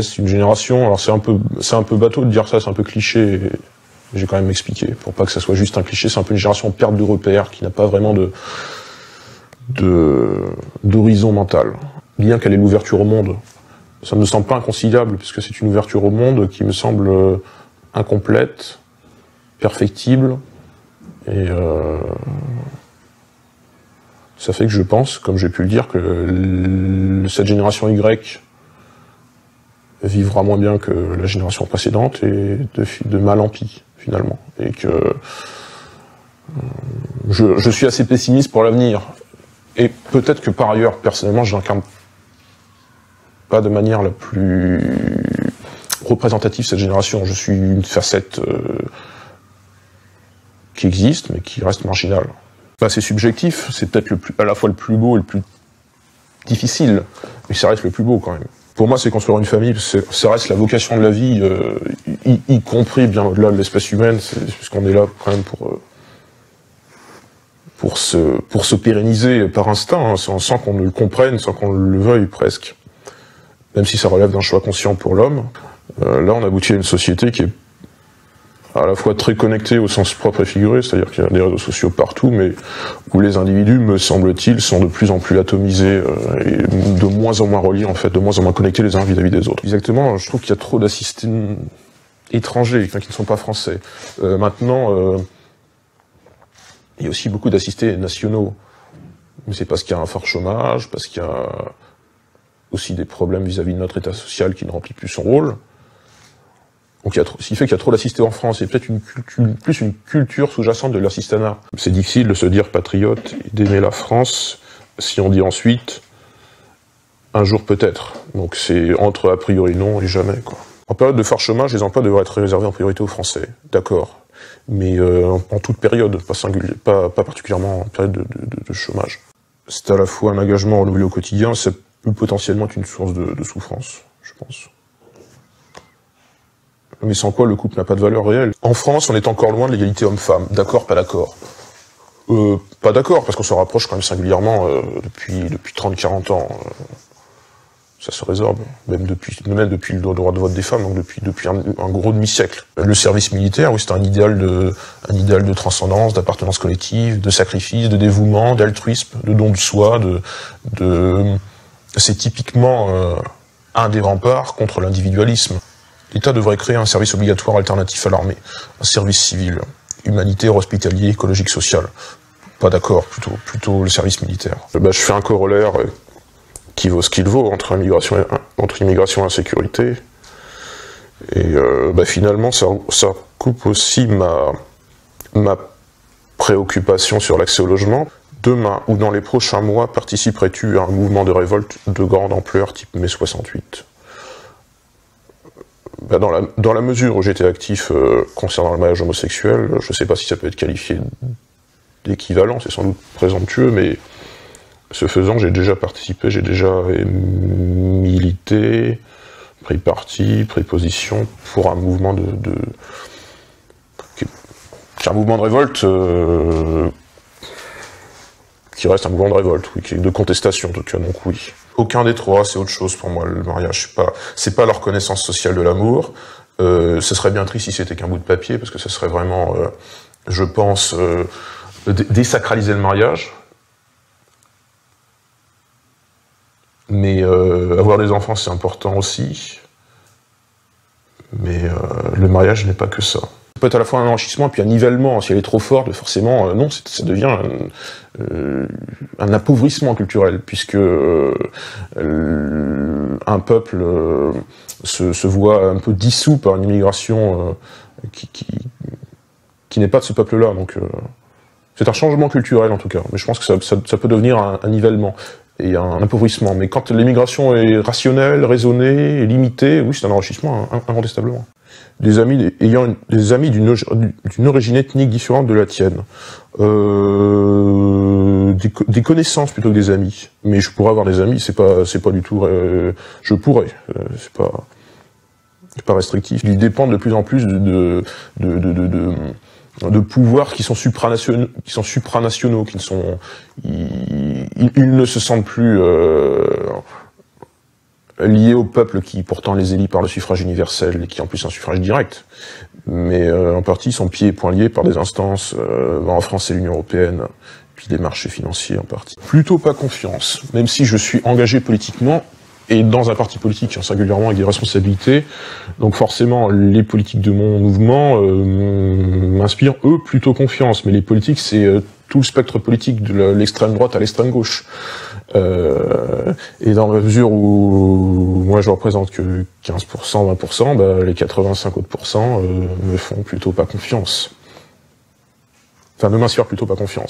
C'est une génération, alors c'est un peu bateau de dire ça, c'est un peu cliché, j'ai quand même expliqué, pour pas que ça soit juste un cliché, c'est un peu une génération perte de repères, qui n'a pas vraiment d'horizon mental. Bien qu'elle ait l'ouverture au monde, ça ne me semble pas inconciliable, puisque c'est une ouverture au monde qui me semble incomplète, perfectible, et ça fait que je pense, comme j'ai pu le dire, que cette génération Y vivra moins bien que la génération précédente, et de mal en pis, finalement. Et que je suis assez pessimiste pour l'avenir. Et peut-être que par ailleurs, personnellement, je n'incarne pas de manière la plus représentative cette génération. Je suis une facette qui existe, mais qui reste marginale. C'est subjectif, c'est peut-être à la fois le plus beau et le plus difficile, mais ça reste le plus beau quand même. Pour moi, c'est construire une famille, ça reste la vocation de la vie, y compris bien au-delà de l'espèce humaine, puisqu'on est là quand même pour se pérenniser par instinct, hein, sans qu'on ne le comprenne, sans qu'on le veuille presque. Même si ça relève d'un choix conscient pour l'homme, là on aboutit à une société qui est à la fois très connectée au sens propre et figuré, c'est-à-dire qu'il y a des réseaux sociaux partout, mais où les individus, me semble-t-il, sont de plus en plus atomisés et de moins en moins reliés, en fait, de moins en moins connectés les uns vis-à-vis des autres. Exactement, je trouve qu'il y a trop d'assistés étrangers, qui ne sont pas français. Maintenant, il y a aussi beaucoup d'assistés nationaux, mais c'est parce qu'il y a un fort chômage, parce qu'il y a aussi des problèmes vis-à-vis de notre état social qui ne remplit plus son rôle. Donc ce qui fait qu'il y a trop d'assistés en France, et peut-être plus une culture sous-jacente de l'assistanat. C'est difficile de se dire patriote et d'aimer la France si on dit ensuite un jour peut-être. Donc c'est entre a priori non et jamais, quoi. En période de fort chômage, les emplois devraient être réservés en priorité aux Français, d'accord. Mais en toute période, pas particulièrement en période de chômage. C'est à la fois un engagement renouvelé au quotidien, ça peut potentiellement être une source de souffrance, je pense. Mais sans quoi le couple n'a pas de valeur réelle. En France, on est encore loin de l'égalité homme-femme. D'accord, pas d'accord. Pas d'accord, parce qu'on se rapproche quand même singulièrement depuis 30-40 ans. Ça se résorbe, même depuis le droit de vote des femmes, donc depuis un gros demi-siècle. Le service militaire, oui, c'est un idéal de transcendance, d'appartenance collective, de sacrifice, de dévouement, d'altruisme, de don de soi, c'est typiquement un des remparts contre l'individualisme. L'État devrait créer un service obligatoire alternatif à l'armée, un service civil, humanitaire, hospitalier, écologique, social. Pas d'accord, plutôt le service militaire. Je fais un corollaire qui vaut ce qu'il vaut entre immigration et insécurité. Et finalement, ça coupe aussi ma préoccupation sur l'accès au logement. Demain ou dans les prochains mois, participerais-tu à un mouvement de révolte de grande ampleur type mai 68 ? Dans la mesure où j'étais actif concernant le mariage homosexuel, je ne sais pas si ça peut être qualifié d'équivalent, c'est sans doute présomptueux, mais ce faisant, j'ai déjà participé, j'ai déjà milité, pris parti, pris position pour un mouvement un mouvement de révolte qui reste un mouvement de révolte, oui, de contestation, en tout cas, donc oui. Aucun des trois, c'est autre chose pour moi, le mariage. C'est pas la reconnaissance sociale de l'amour. Ce serait bien triste si c'était qu'un bout de papier, parce que ce serait vraiment, je pense, désacraliser le mariage. Mais avoir des enfants, c'est important aussi. Mais le mariage n'est pas que ça. Ça peut être à la fois un enrichissement et puis un nivellement. Si elle est trop forte, forcément, non, ça devient un appauvrissement culturel, puisque un peuple se voit un peu dissous par une immigration qui n'est pas de ce peuple-là. Donc, c'est un changement culturel en tout cas, mais je pense que ça peut devenir un nivellement et un appauvrissement. Mais quand l'immigration est rationnelle, raisonnée et limitée, oui, c'est un enrichissement incontestablement. Des amis d'une origine ethnique différente de la tienne, des connaissances plutôt que des amis. Mais je pourrais avoir des amis, c'est pas du tout. Je pourrais, c'est pas restrictif. Ils dépendent de plus en plus de pouvoirs qui sont supranationaux, ils ne se sentent plus liés au peuple qui pourtant les élit par le suffrage universel et qui en plus un suffrage direct, mais en partie sont pieds et poings liés par des instances, en France c'est l'Union européenne, puis les marchés financiers en partie. Plutôt pas confiance, même si je suis engagé politiquement, et dans un parti politique, singulièrement avec des responsabilités, donc forcément les politiques de mon mouvement m'inspirent eux plutôt confiance, mais les politiques c'est tout le spectre politique de l'extrême droite à l'extrême gauche. Et dans la mesure où moi je représente que 15%, 20%, bah, les 85 autres pourcents me font plutôt pas confiance. Enfin, ne m'inspirent plutôt pas confiance.